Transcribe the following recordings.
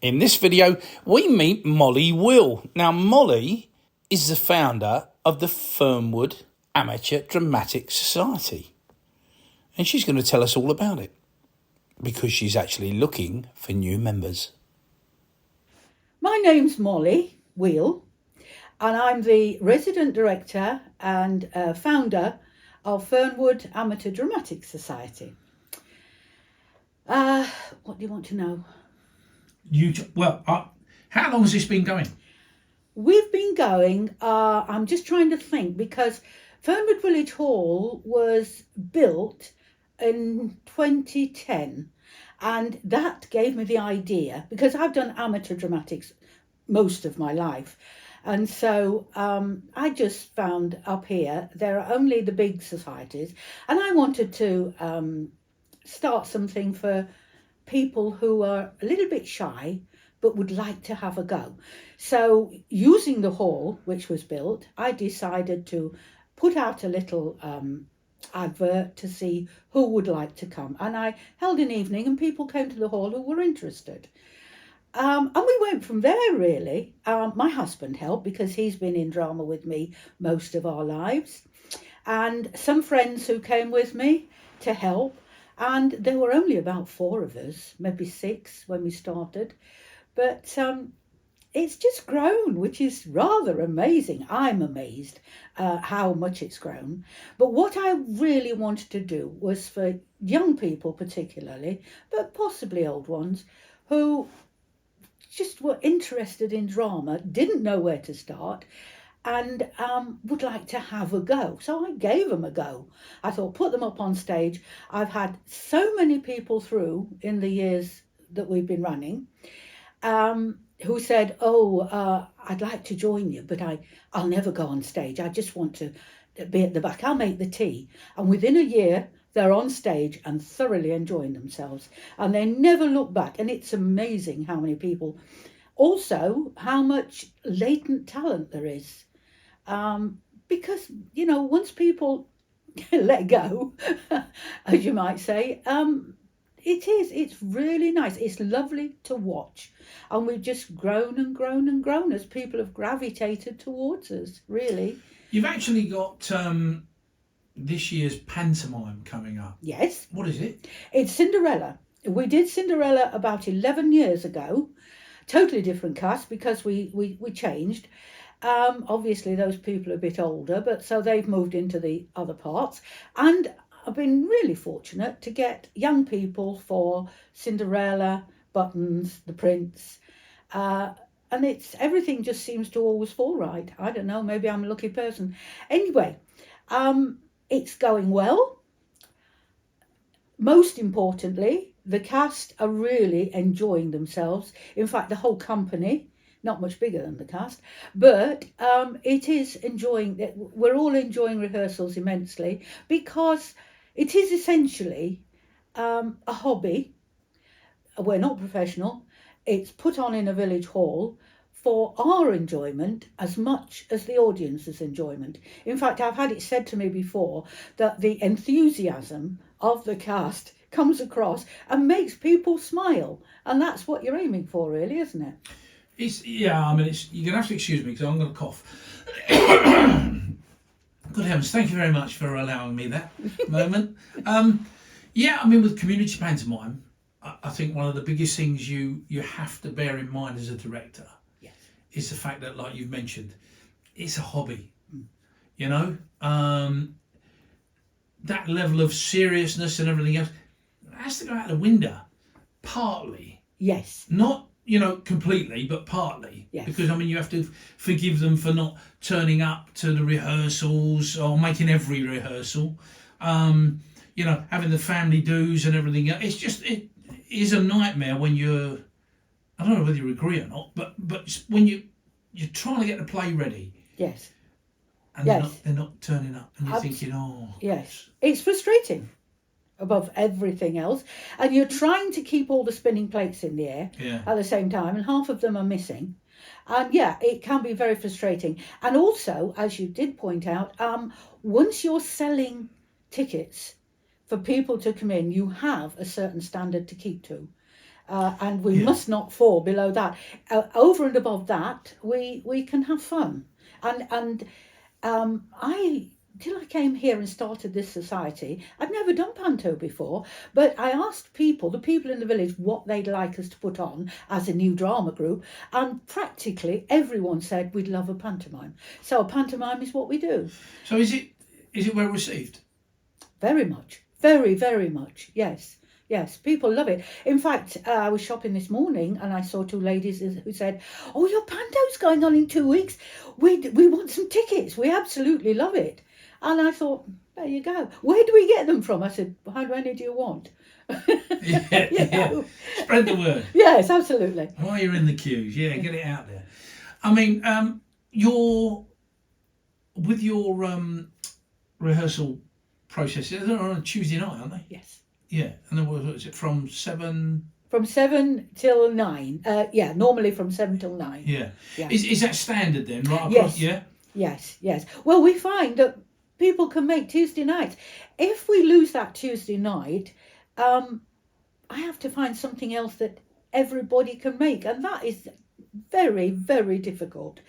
In this video, we meet Mollie Will. Now, Mollie is the founder of the Fernwood Amateur Dramatic Society. And she's going to tell us all about it, because she's actually looking for new members. My name's Mollie Will, and I'm the resident director and founder of Fernwood Amateur Dramatic Society. What do you want to know? How long has this been going? We've been going, I'm just trying to think, because Fernwood Village Hall was built in 2010, and that gave me the idea, because I've done amateur dramatics most of my life, and so I just found up here there are only the big societies, and I wanted to start something for people who are a little bit shy but would like to have a go. So using the hall which was built, I decided to put out a little advert to see who would like to come, and I held an evening and people came to the hall who were interested. And we went from there, really. My husband helped because he's been in drama with me most of our lives, and some friends who came with me to help. And there were only about 4 of us, maybe 6 when we started. But it's just grown, which is rather amazing. I'm amazed how much it's grown. But what I really wanted to do was for young people particularly, but possibly old ones, who just were interested in drama, didn't know where to start, and would like to have a go. So I gave them a go. I thought, put them up on stage. I've had so many people through in the years that we've been running who said, I'd like to join you, but I'll never go on stage. I just want to be at the back. I'll make the tea. And within a year, they're on stage and thoroughly enjoying themselves. And they never look back. And it's amazing how many people, also how much latent talent there is. Because, once people let go, as you might say, it's really nice. It's lovely to watch. And we've just grown and grown and grown as people have gravitated towards us, really. You've actually got this year's pantomime coming up. Yes. What is it? It's Cinderella. We did Cinderella about 11 years ago. Totally different cast because we changed. Obviously those people are a bit older, but so they've moved into the other parts. And I've been really fortunate to get young people for Cinderella, Buttons, The Prince, and everything just seems to always fall right. I don't know, maybe I'm a lucky person. Anyway, it's going well. Most importantly, the cast are really enjoying themselves. In fact, the whole company, not much bigger than the cast, but it is enjoying. We're all enjoying rehearsals immensely because it is essentially a hobby. We're not professional. It's put on in a village hall for our enjoyment as much as the audience's enjoyment. In fact, I've had it said to me before that the enthusiasm of the cast comes across and makes people smile, and that's what you're aiming for, really, isn't it? You're going to have to excuse me because I'm going to cough. Good heavens, thank you very much for allowing me that moment. With community pantomime, I think one of the biggest things you have to bear in mind as a director is the fact that, like you've mentioned, it's a hobby. That level of seriousness and everything else has to go out the window, partly. Yes. Not completely, but partly. Yes. Because you have to forgive them for not turning up to the rehearsals or making every rehearsal. Having the family dues and everything else. It's just, it is a nightmare when you're, I don't know whether you agree or not, but when you're trying to get the play ready. Yes. And they're not turning up, and you're thinking, yes, it's frustrating above everything else, and you're trying to keep all the spinning plates in the air at the same time, and half of them are missing, and it can be very frustrating. And also, as you did point out, once you're selling tickets for people to come in, you have a certain standard to keep to, and we must not fall below that. Over and above that, we can have fun. And till I came here and started this society, I'd never done panto before, but I asked the people in the village, what they'd like us to put on as a new drama group, and practically everyone said we'd love a pantomime. So a pantomime is what we do. So is it well received? Very much. Very, very much. Yes. Yes, people love it. In fact, I was shopping this morning and I saw two ladies who said, "Oh, your panto's going on in 2 weeks. We want some tickets. We absolutely love it." And I thought, there you go. Where do we get them from? I said, how many do you want? Yeah. Spread the word. Yes, absolutely. While you're in the queues, get it out there. I mean, with your rehearsal processes, they're on a Tuesday night, aren't they? Yes. Yeah, and then what is it, from 7? From 7 till 9. Normally from 7 till 9. Yeah. Yeah. Is that standard then, right? Yes. Yeah. Yes. Well, we find that people can make Tuesday nights. If we lose that Tuesday night, I have to find something else that everybody can make, and that is very, very difficult.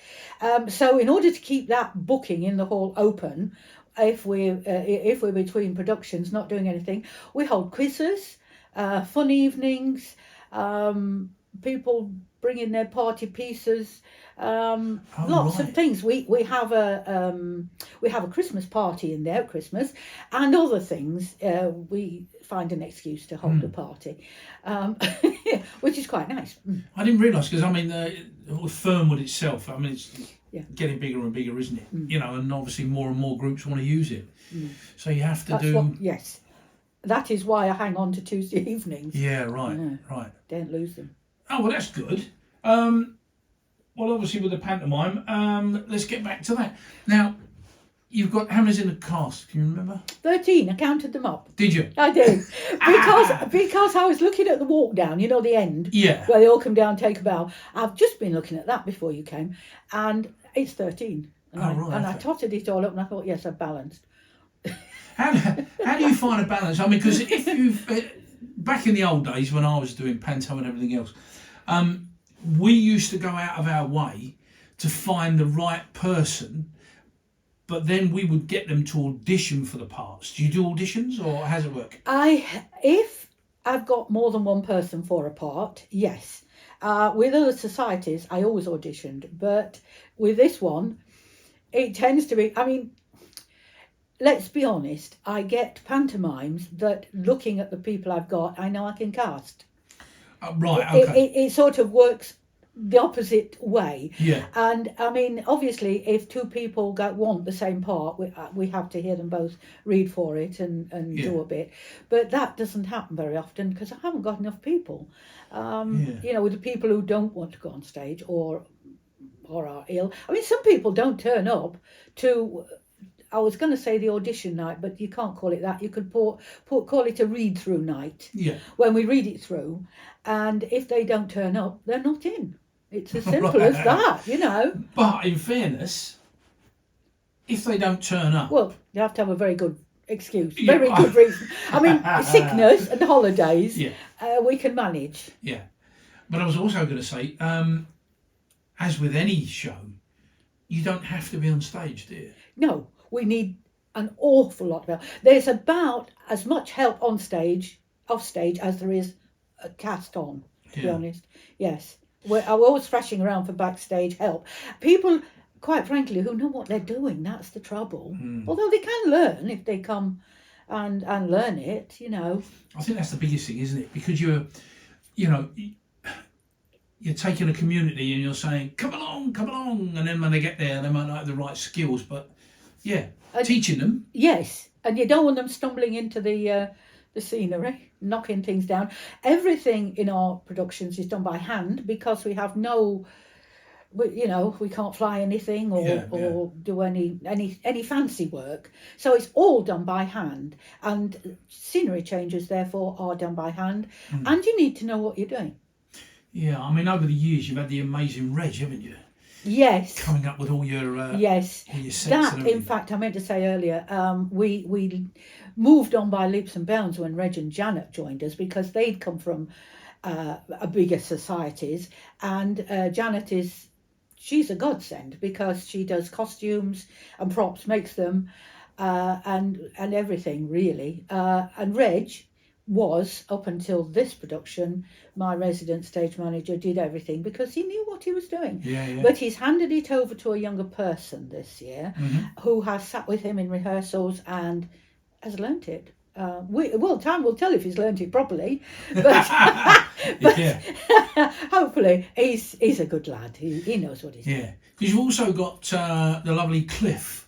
So in order to keep that booking in the hall open, if we're between productions not doing anything, we hold quizzes, fun evenings, people bring in their party pieces, lots of things. We have a Christmas party in there at Christmas, and other things. We find an excuse to hold a party, which is quite nice. I didn't realise, because I mean, with Fernwood itself, I mean, it's getting bigger and bigger, isn't it? And obviously more and more groups want to use it. So you have to yes, that is why I hang on to Tuesday evenings. Yeah, right. Don't lose them. Oh, well, that's good. Well, obviously with the pantomime, let's get back to that. Now, you've got, how many's in the cast? Can you remember? 13. I counted them up. Did you? I did. Because I was looking at the walk down, the end. Yeah. Where they all come down and take a bow. I've just been looking at that before you came, and it's 13. And I totted it all up, and I thought, yes, I've balanced. How do you find a balance? I mean, because if you've back in the old days when I was doing panto and everything else, we used to go out of our way to find the right person, but then we would get them to audition for the parts. Do you do auditions, or how does it work? If I've got more than one person for a part, yes. With other societies, I always auditioned, but with this one, it tends to be, I mean, let's be honest, I get pantomimes that, looking at the people I've got, I know I can cast. Right, okay. It sort of works the opposite way. Yeah. And I mean, obviously, if two people want the same part, we have to hear them both read for it and do a bit. But that doesn't happen very often because I haven't got enough people. With the people who don't want to go on stage or are ill. I mean, some people don't turn up to, I was going to say the audition night, but you can't call it that. You could call it a read-through night. Yeah. When we read it through, and if they don't turn up, they're not in. It's as simple as that, But in fairness, if they don't turn up, well, you have to have a very good excuse, very good reason. I mean, sickness and holidays, we can manage. Yeah, but I was also going to say, as with any show, you don't have to be on stage, do you? No, we need an awful lot of help. There's about as much help on stage, off stage, as there is a cast on, to be honest. Yes. We're always thrashing around for backstage help. People, quite frankly, who know what they're doing, that's the trouble. Although they can learn if they come and learn it, I think that's the biggest thing, isn't it? Because you're taking a community and you're saying, come along. And then when they get there, they might not have the right skills, but teaching them. Yes, and you don't want them stumbling into the scenery, knocking things down. Everything in our productions is done by hand because we have we can't fly anything or do any fancy work. So it's all done by hand, and scenery changes therefore are done by hand, and you need to know what you're doing. Yeah, I mean, over the years you've had the amazing Reg, haven't you? Yes. Coming up with all your yes. All your sets that, in fact, I meant to say earlier, we moved on by leaps and bounds when Reg and Janet joined us because they'd come from bigger societies, and Janet she's a godsend because she does costumes and props, makes them, and everything really. And Reg was, up until this production, my resident stage manager, did everything because he knew what he was doing. Yeah. But he's handed it over to a younger person this year who has sat with him in rehearsals and has learnt it. Time will tell if he's learnt it properly, but, hopefully he's a good lad. He knows what he's doing. Yeah, because you've also got the lovely Cliff.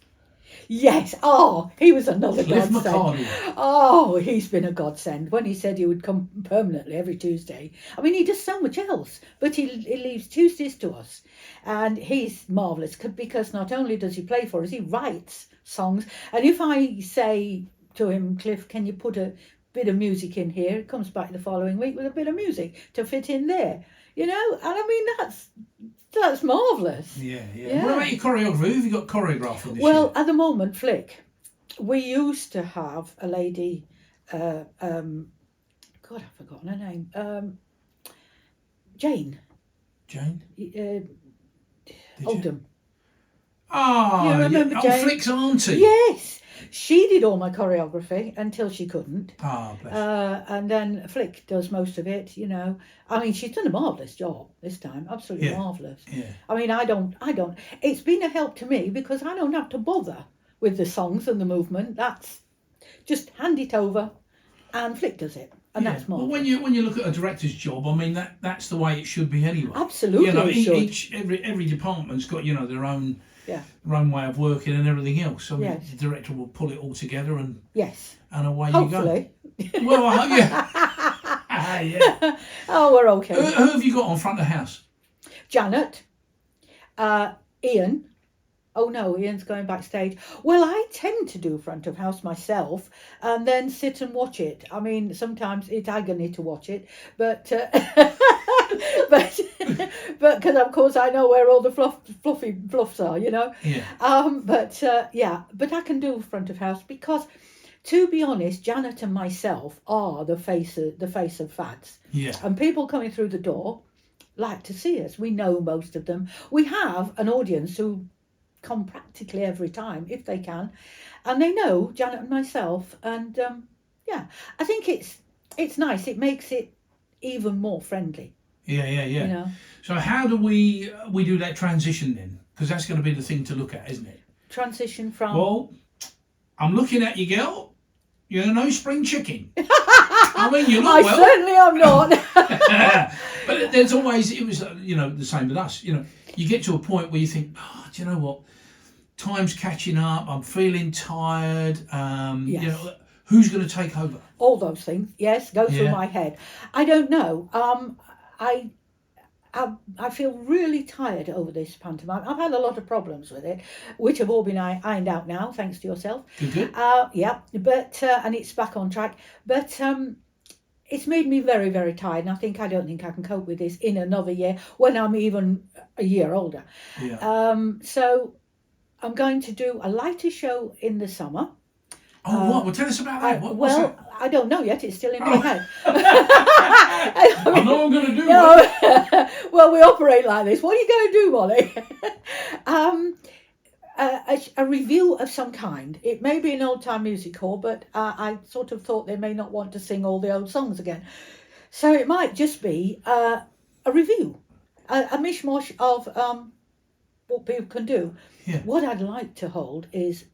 Yes. Oh, he was another Cliff godsend. McCarty. Oh, he's been a godsend. When he said he would come permanently every Tuesday, I mean, he does so much else, but he leaves Tuesdays to us, and he's marvellous because not only does he play for us, he writes songs. And if I say to him, Cliff, can you put a bit of music in here? It comes back the following week with a bit of music to fit in there, and I mean that's marvellous. Yeah. What about your choreographer? Who have you got choreographing this year? Well, at the moment, Flick. We used to have a lady, God, I've forgotten her name, Jane. Oldham. Oh, you remember Jane? Flick's auntie. Yes. She did all my choreography until she couldn't. Oh, bless. And then Flick does most of it, I mean, she's done a marvellous job this time. Absolutely marvellous. Yeah. I mean, I don't. It's been a help to me because I don't have to bother with the songs and the movement. That's just hand it over and Flick does it. And that's marvellous. Well, when you look at a director's job, I mean, that's the way it should be anyway. Absolutely, it should. Every department's got, their own... Yeah. Their own way of working and everything else. So the director will pull it all together and away Hopefully. you go. Well, I hope, yeah. Oh, we're okay. Who have you got on front of house? Janet, Ian. Oh no, Ian's going backstage. Well, I tend to do front of house myself and then sit and watch it. I mean, sometimes it's agony to watch it, but but because of course I know where all the fluffy fluffs are, Yeah. But I can do front of house because, to be honest, Janet and myself are the face of fads. Yeah. And people coming through the door like to see us. We know most of them. We have an audience who come practically every time if they can, and they know Janet and myself, and I think it's nice. It makes it even more friendly. Yeah. So how do we do that transition then? Because that's going to be the thing to look at, isn't it? Transition from... Well, I'm looking at you, girl. You're no spring chicken. I mean, you look well. Certainly am not. But there's always, it was, the same with us. You get to a point where you think, do you know what? Time's catching up. I'm feeling tired. Yes. Who's going to take over? All those things, yes, go through my head. I don't know. I feel really tired over this pantomime. I've had a lot of problems with it, which have all been ironed out now, thanks to yourself. Good. But and it's back on track. But it's made me very, very tired, and I don't think I can cope with this in another year when I'm even a year older. Yeah. So I'm going to do a lighter show in the summer. Oh, what? Well, tell us about that. What's that? I don't know yet. It's still in my head. I know I'm going to do it. Well, we operate like this. What are you going to do, Mollie? A review of some kind. It may be an old-time music hall, but I sort of thought they may not want to sing all the old songs again. So it might just be a review, a mishmash of what people can do. Yeah. What I'd like to hold is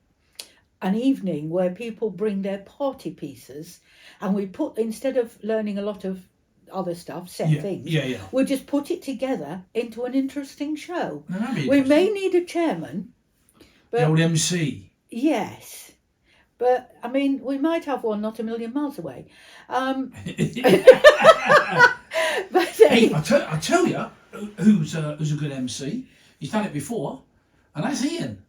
an evening where people bring their party pieces, and we put, instead of learning a lot of other stuff, things, we'll just put it together into an interesting show. We may need a chairman. But, the old MC. Yes. But, I mean, we might have one not a million miles away. But hey, I tell you, who's a good MC? He's done it before, and that's Ian.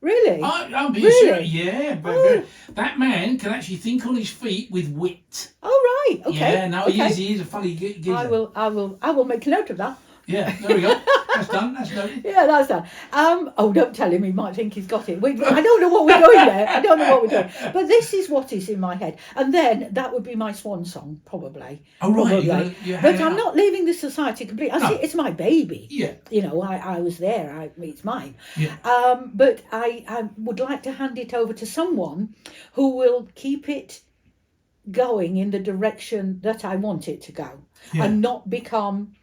Really? I'm being serious. Yeah, but that man can actually think on his feet with wit. Oh, right. Okay. Yeah, no, he is a funny geezer. I will make a note of that. Yeah, there we go. That's done. That's done. Yeah, that's done. Oh, don't tell him. He might think he's got it. I don't know what we're doing there. I don't know what we're doing. But this is what is in my head. And then that would be my swan song, probably. Oh, right. Probably. You're But I'm not leaving the society completely. No. It's my baby. Yeah. You know, I was there. It's mine. Yeah. But I would like to hand it over to someone who will keep it going in the direction that I want it to go, and not become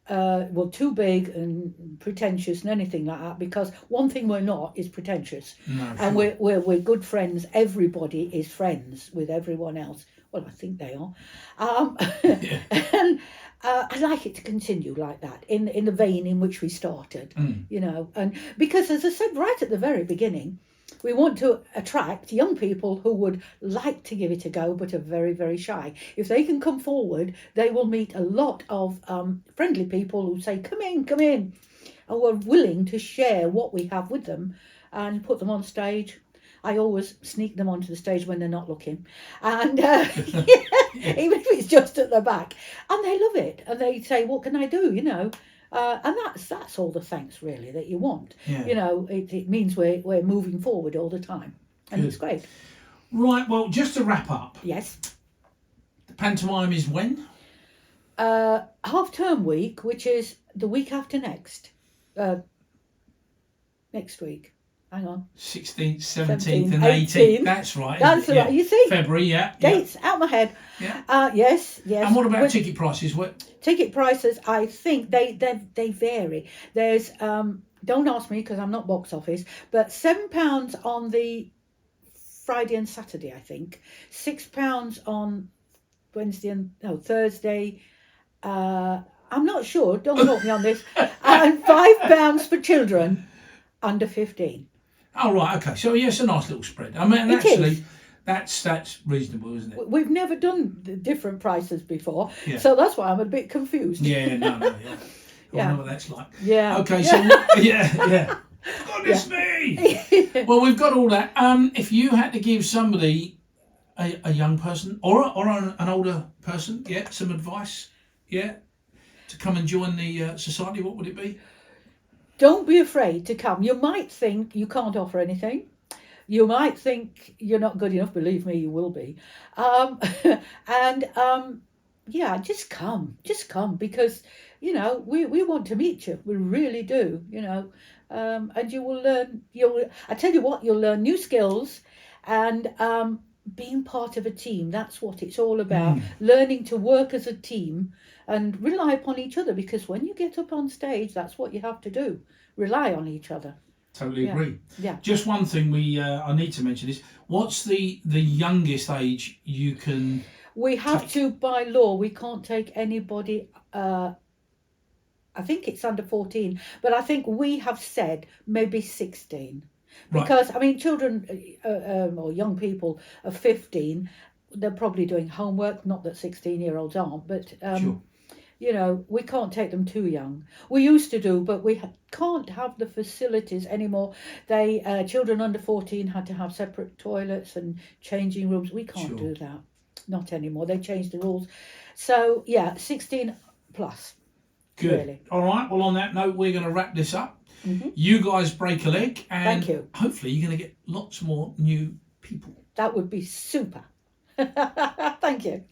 too big and pretentious and anything like that, because one thing we're not is pretentious. No, And sure. we're good friends. Everybody is friends with everyone else. Well, I think they are. And I'd like it to continue like that, in the vein in which we started, you know. And because, as I said right at the very beginning, we want to attract young people who would like to give it a go but are very, very shy. If they can come forward, they will meet a lot of friendly people who say, come in, and we're willing to share what we have with them and put them on stage. I always sneak them onto the stage when they're not looking, and even if it's just at the back, and they love it, and they say, what can I do, you know. And that's all the thanks really that you want. Yeah. You know, it means we're moving forward all the time, and Good. it's great. Right, well, just to wrap up, Yes. the pantomime is when? Half-term week, which is the week after next. Next week. Hang on. 16th, 17th 17th, and 18th. 18th. That's right. That's isn't it? right. You see? February, yeah. Dates out my head. Yeah. Yes. And what about ticket prices? What? Ticket prices? I think they vary. There's don't ask me because I'm not box office, but £7 on the Friday and Saturday, I think. £6 on Thursday. I'm not sure. Don't quote me on this. And £5 for children under 15. Oh, right, okay. So, yes, a nice little spread. I mean, It actually, is. that's reasonable, isn't it? We've never done the different prices before, Yeah. so that's why I'm a bit confused. Yeah, no, yeah. I Yeah. know what that's like. Yeah. Okay, so, yeah. Goodness me! Well, we've got all that. If you had to give somebody, a young person, or an older person, some advice, to come and join the society, what would it be? Don't be afraid to come. You might think you can't offer anything. You might think you're not good enough. Believe me, you will be. Just come. Just come, because, you know, we want to meet you. We really do, you know. And you will learn, I tell you what, you'll learn new skills, and being part of a team. That's what it's all about. Learning to work as a team and rely upon each other, because when you get up on stage, that's what you have to do. Rely on each other. Totally agree. Yeah. Just one thing I need to mention is, what's the youngest age you can? We have to, by law, we can't take anybody, I think it's under 14, but I think we have said maybe 16. Because, I mean, children or young people of 15, they're probably doing homework, not that 16-year-olds aren't, but, Sure. you know, we can't take them too young. We used to do, but we can't have the facilities anymore. Children under 14 had to have separate toilets and changing rooms. We can't do that. Not anymore. They changed the rules. So, 16 plus. Good. Really. All right. Well, on that note, we're going to wrap this up. You guys break a leg, and Thank you. hopefully you're going to get lots more new people. That would be super. Thank you.